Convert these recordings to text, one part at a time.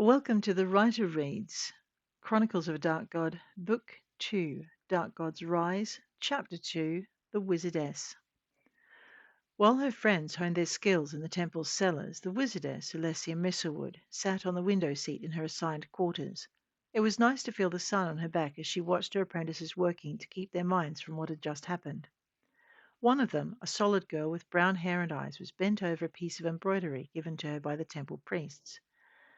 Welcome to the Writer Reads, Chronicles of a Dark God, Book 2, Dark God's Rise, Chapter 2, The Wizardess. While her friends honed their skills in the temple's cellars, the Wizardess, Alessia Misselwood, sat on the window seat in her assigned quarters. It was nice to feel the sun on her back as she watched her apprentices working to keep their minds from what had just happened. One of them, a solid girl with brown hair and eyes, was bent over a piece of embroidery given to her by the temple priests.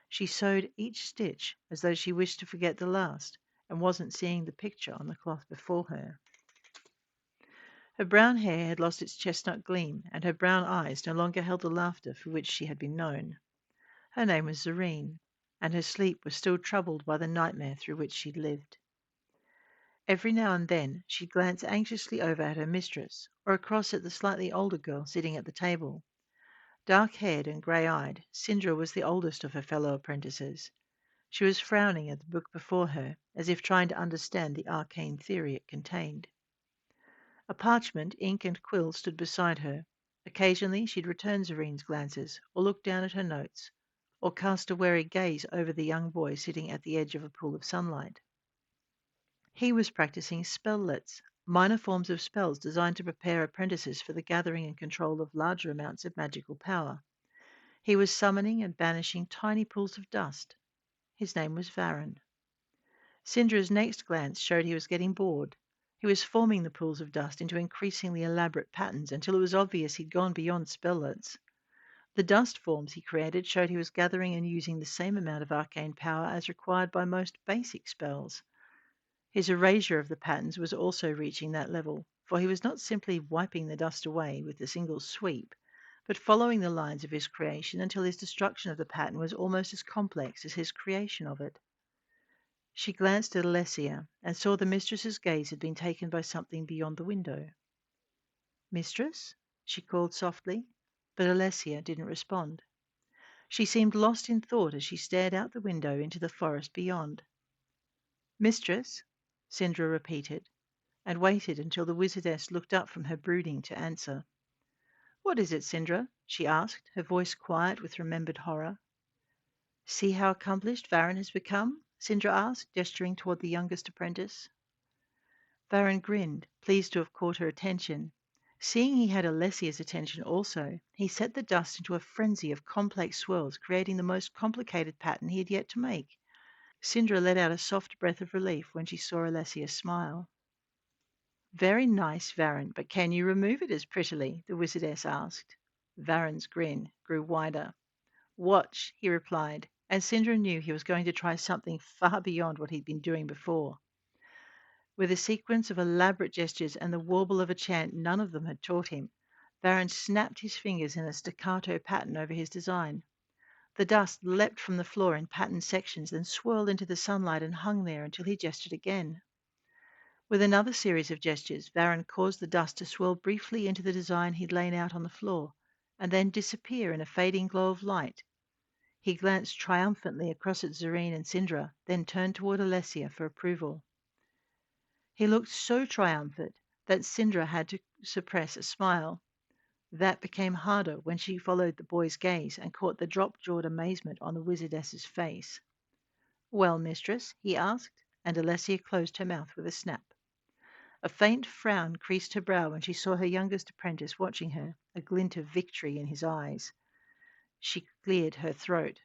She sewed each stitch as though she wished to forget the last, and wasn't seeing the picture on the cloth before her. Her brown hair had lost its chestnut gleam, and her brown eyes no longer held the laughter for which she had been known. Her name was Zareen, and her sleep was still troubled by the nightmare through which she'd lived. Every now and then she'd glance anxiously over at her mistress, or across at the slightly older girl sitting at the table. Dark-haired and grey-eyed, Sindra was the oldest of her fellow apprentices. She was frowning at the book before her, as if trying to understand the arcane theory it contained. A parchment, ink, and quill stood beside her. Occasionally she'd return Zareen's glances, or look down at her notes, or cast a wary gaze over the young boy sitting at the edge of a pool of sunlight. He was practicing spell-lets, minor forms of spells designed to prepare apprentices for the gathering and control of larger amounts of magical power. He was summoning and banishing tiny pools of dust. His name was Varen. Sindra's next glance showed he was getting bored. He was forming the pools of dust into increasingly elaborate patterns until it was obvious he'd gone beyond spell-lets. The dust forms he created showed he was gathering and using the same amount of arcane power as required by most basic spells. His erasure of the patterns was also reaching that level, for he was not simply wiping the dust away with a single sweep, but following the lines of his creation until his destruction of the pattern was almost as complex as his creation of it. She glanced at Alessia and saw the mistress's gaze had been taken by something beyond the window. "Mistress?" she called softly, but Alessia didn't respond. She seemed lost in thought as she stared out the window into the forest beyond. "Mistress?" Sindra repeated, and waited until the Wizardess looked up from her brooding to answer. "What is it, Sindra?" she asked, her voice quiet with remembered horror. "See how accomplished Varen has become?" Sindra asked, gesturing toward the youngest apprentice. Varen grinned, pleased to have caught her attention. Seeing he had Alessia's attention also, he set the dust into a frenzy of complex swirls, creating the most complicated pattern he had yet to make. Sindra let out a soft breath of relief when she saw Alessia smile. "Very nice, Varen, but can you remove it as prettily?" the Wizardess asked. Varen's grin grew wider. "Watch," he replied, and Sindra knew he was going to try something far beyond what he'd been doing before. With a sequence of elaborate gestures and the warble of a chant none of them had taught him, Varen snapped his fingers in a staccato pattern over his design. The dust leapt from the floor in patterned sections, then swirled into the sunlight and hung there until he gestured again. With another series of gestures, Varen caused the dust to swirl briefly into the design he'd laid out on the floor, and then disappear in a fading glow of light. He glanced triumphantly across at Zareen and Sindra, then turned toward Alessia for approval. He looked so triumphant that Sindra had to suppress a smile. That became harder when she followed the boy's gaze and caught the drop-jawed amazement on the Wizardess's face. "Well, mistress?" he asked, and Alessia closed her mouth with a snap. A faint frown creased her brow when she saw her youngest apprentice watching her, a glint of victory in his eyes. She cleared her throat.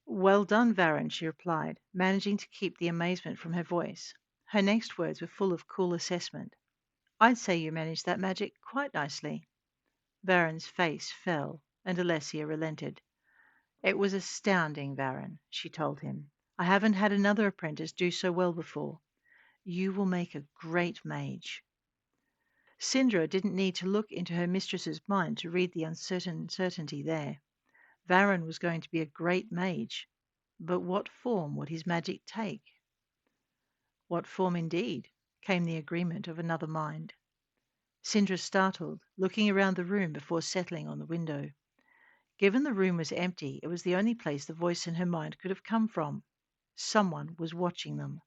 "Well done, Varen," she replied, managing to keep the amazement from her voice. Her next words were full of cool assessment. "I'd say you managed that magic quite nicely." Varen's face fell, and Alessia relented. "It was astounding, Varen," she told him. "I haven't had another apprentice do so well before. You will make a great mage." Sindra didn't need to look into her mistress's mind to read the uncertain certainty there. Varen was going to be a great mage, but what form would his magic take? What form indeed? Came the agreement of another mind. Sindra startled, looking around the room before settling on the window. Given the room was empty, it was the only place the voice in her mind could have come from. Someone was watching them.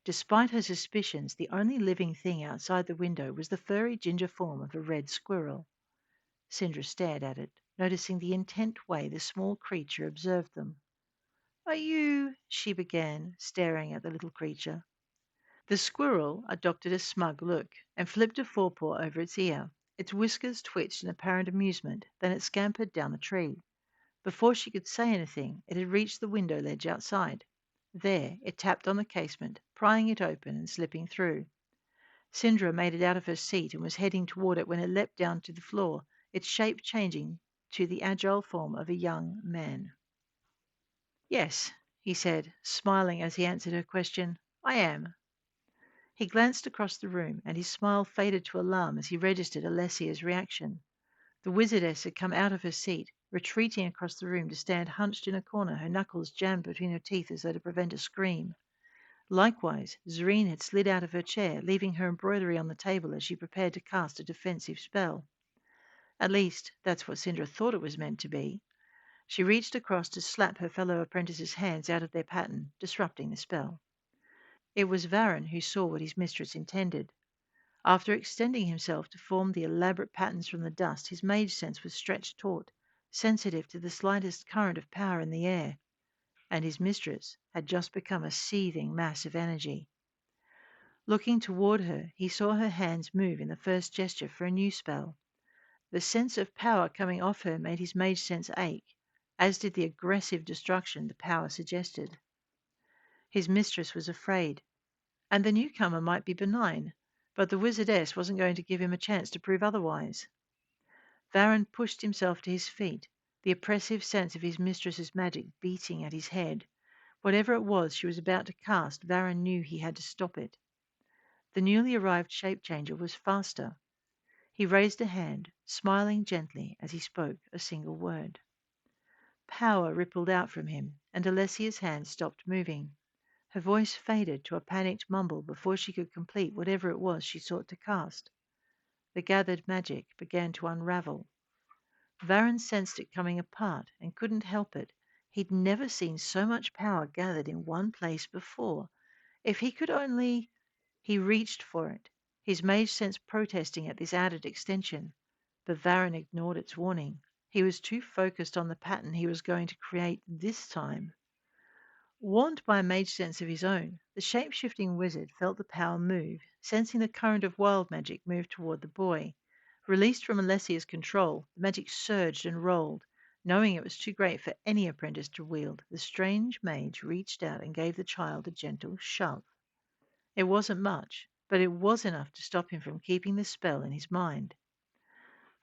Despite her suspicions, the only living thing outside the window was the furry ginger form of a red squirrel. Sindra stared at it, noticing the intent way the small creature observed them. Are you? She began, staring at the little creature. The squirrel adopted a smug look and flipped a forepaw over its ear. Its whiskers twitched in apparent amusement, then it scampered down the tree. Before she could say anything, it had reached the window ledge outside. There, it tapped on the casement, prying it open and slipping through. Sindra made it out of her seat and was heading toward it when it leapt down to the floor, its shape changing to the agile form of a young man. "Yes," he said, smiling as he answered her question, "I am." He glanced across the room, and his smile faded to alarm as he registered Alessia's reaction. The Wizardess had come out of her seat, retreating across the room to stand hunched in a corner, her knuckles jammed between her teeth as though to prevent a scream. Likewise, Zareen had slid out of her chair, leaving her embroidery on the table as she prepared to cast a defensive spell. At least, that's what Sindra thought it was meant to be. She reached across to slap her fellow apprentices' hands out of their pattern, disrupting the spell. It was Varan who saw what his mistress intended. After extending himself to form the elaborate patterns from the dust, his mage sense was stretched taut, sensitive to the slightest current of power in the air, and his mistress had just become a seething mass of energy. Looking toward her, he saw her hands move in the first gesture for a new spell. The sense of power coming off her made his mage sense ache, as did the aggressive destruction the power suggested. His mistress was afraid, and the newcomer might be benign, but the Wizardess wasn't going to give him a chance to prove otherwise. Varan pushed himself to his feet, the oppressive sense of his mistress's magic beating at his head. Whatever it was she was about to cast, Varan knew he had to stop it. The newly arrived shape changer was faster. He raised a hand, smiling gently as he spoke a single word. Power rippled out from him, and Alessia's hand stopped moving. Her voice faded to a panicked mumble before she could complete whatever it was she sought to cast. The gathered magic began to unravel. Varan sensed it coming apart and couldn't help it. He'd never seen so much power gathered in one place before. If he could only... He reached for it, his mage sense protesting at this added extension. But Varan ignored its warning. He was too focused on the pattern he was going to create this time. Warned by a mage sense of his own, the shape-shifting wizard felt the power move, sensing the current of wild magic move toward the boy. Released from Alessia's control, the magic surged and rolled. Knowing it was too great for any apprentice to wield, the strange mage reached out and gave the child a gentle shove. It wasn't much, but it was enough to stop him from keeping the spell in his mind.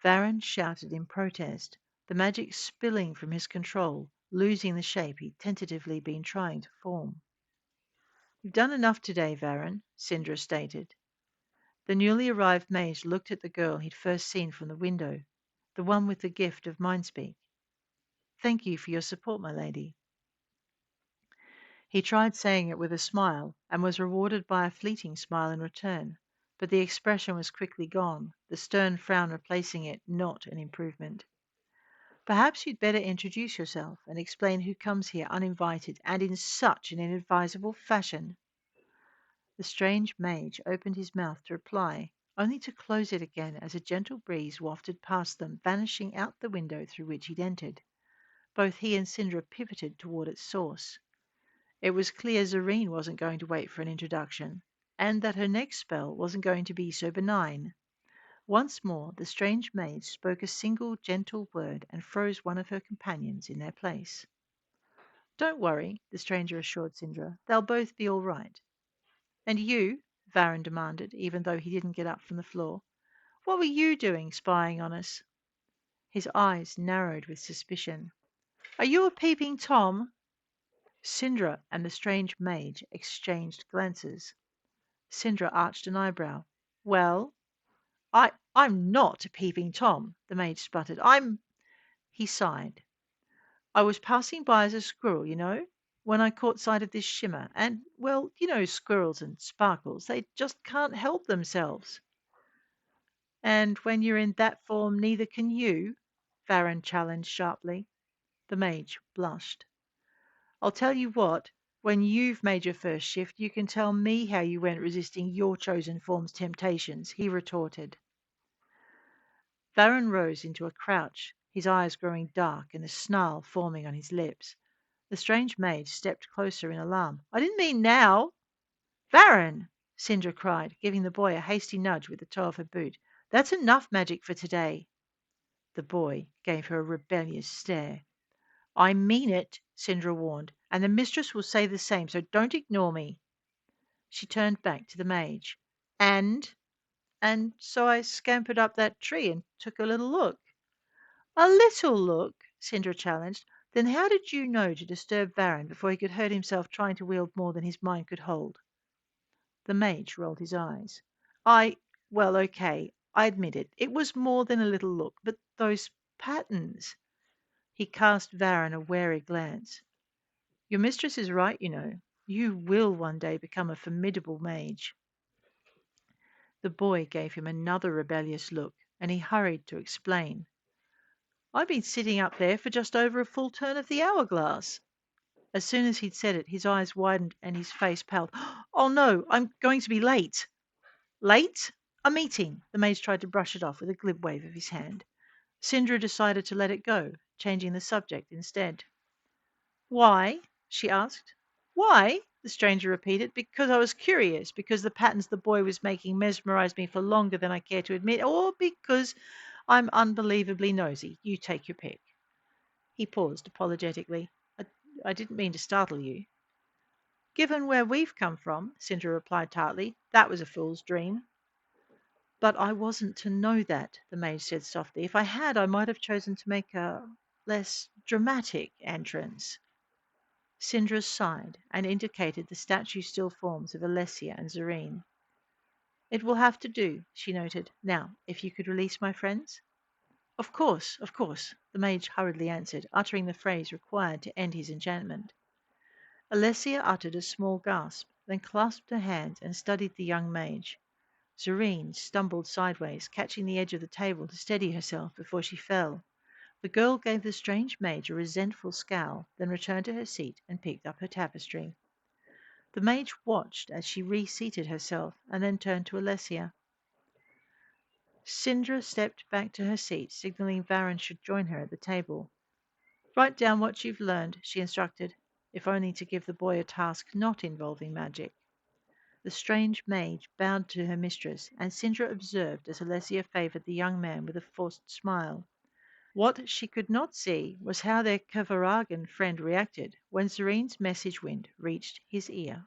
Varan shouted in protest, the magic spilling from his control, losing the shape he'd tentatively been trying to form. "You've done enough today, Varan," Sindra stated. The newly arrived mage looked at the girl he'd first seen from the window, the one with the gift of mind-speak. "Thank you for your support, my lady." He tried saying it with a smile, and was rewarded by a fleeting smile in return, but the expression was quickly gone, the stern frown replacing it, not an improvement. "Perhaps you'd better introduce yourself and explain who comes here uninvited and in such an inadvisable fashion." The strange mage opened his mouth to reply, only to close it again as a gentle breeze wafted past them, vanishing out the window through which he'd entered. Both he and Sindra pivoted toward its source. It was clear Zareen wasn't going to wait for an introduction, and that her next spell wasn't going to be so benign. Once more the strange mage spoke a single gentle word and froze one of her companions in their place. "Don't worry," the stranger assured Sindra. "They'll both be all right." "And you?" Varan demanded, even though he didn't get up from the floor. "What were you doing spying on us?" His eyes narrowed with suspicion. "Are you a peeping Tom?" Sindra and the strange mage exchanged glances. Sindra arched an eyebrow. "Well?" I'm not a peeping Tom," the mage spluttered. He sighed. "I was passing by as a squirrel, you know, when I caught sight of this shimmer, and, well, you know squirrels and sparkles, they just can't help themselves." "And when you're in that form neither can you?" Varan challenged sharply. The mage blushed. "I'll tell you what, when you've made your first shift you can tell me how you went resisting your chosen form's temptations," he retorted. Varan rose into a crouch, his eyes growing dark and a snarl forming on his lips. The strange maid stepped closer in alarm. I didn't mean now. Varan! Sindra cried, giving the boy a hasty nudge with the toe of her boot. That's enough magic for today. The boy gave her a rebellious stare. I mean it, Sindra warned, and the mistress will say the same, so don't ignore me. She turned back to the mage. And so I scampered up that tree and took a little look. A little look, Sindra challenged. Then how did you know to disturb Varan before he could hurt himself trying to wield more than his mind could hold? The mage rolled his eyes. Well, okay, I admit it. It was more than a little look, but those patterns. He cast Varan a wary glance. Your mistress is right, you know. You will one day become a formidable mage. The boy gave him another rebellious look, and he hurried to explain. I've been sitting up there for just over a full turn of the hourglass. As soon as he'd said it, his eyes widened and his face paled. Oh no, I'm going to be late. Late? A meeting. The mage tried to brush it off with a glib wave of his hand. Sindra decided to let it go, changing the subject instead. Why? She asked. Why? The stranger repeated. Because I was curious, because the patterns the boy was making mesmerized me for longer than I care to admit, or because I'm unbelievably nosy. You take your pick. He paused apologetically. I didn't mean to startle you. Given where we've come from, Sindra replied tartly, that was a fool's dream. But I wasn't to know that, the mage said softly. If I had, I might have chosen to make a less dramatic entrance. Sindra sighed and indicated the statue-still forms of Alessia and Zareen. It will have to do, she noted. Now, if you could release my friends? Of course, of course, the mage hurriedly answered, uttering the phrase required to end his enchantment. Alessia uttered a small gasp, then clasped her hands and studied the young mage. Zareen stumbled sideways, catching the edge of the table to steady herself before she fell. The girl gave the strange mage a resentful scowl, then returned to her seat and picked up her tapestry. The mage watched as she reseated herself and then turned to Alessia. Sindra stepped back to her seat, signaling Varan should join her at the table. Write down what you've learned, she instructed, if only to give the boy a task not involving magic. The strange mage bowed to her mistress, and Sindra observed as Alessia favoured the young man with a forced smile. What she could not see was how their Kavaragan friend reacted when Zareen's message wind reached his ear.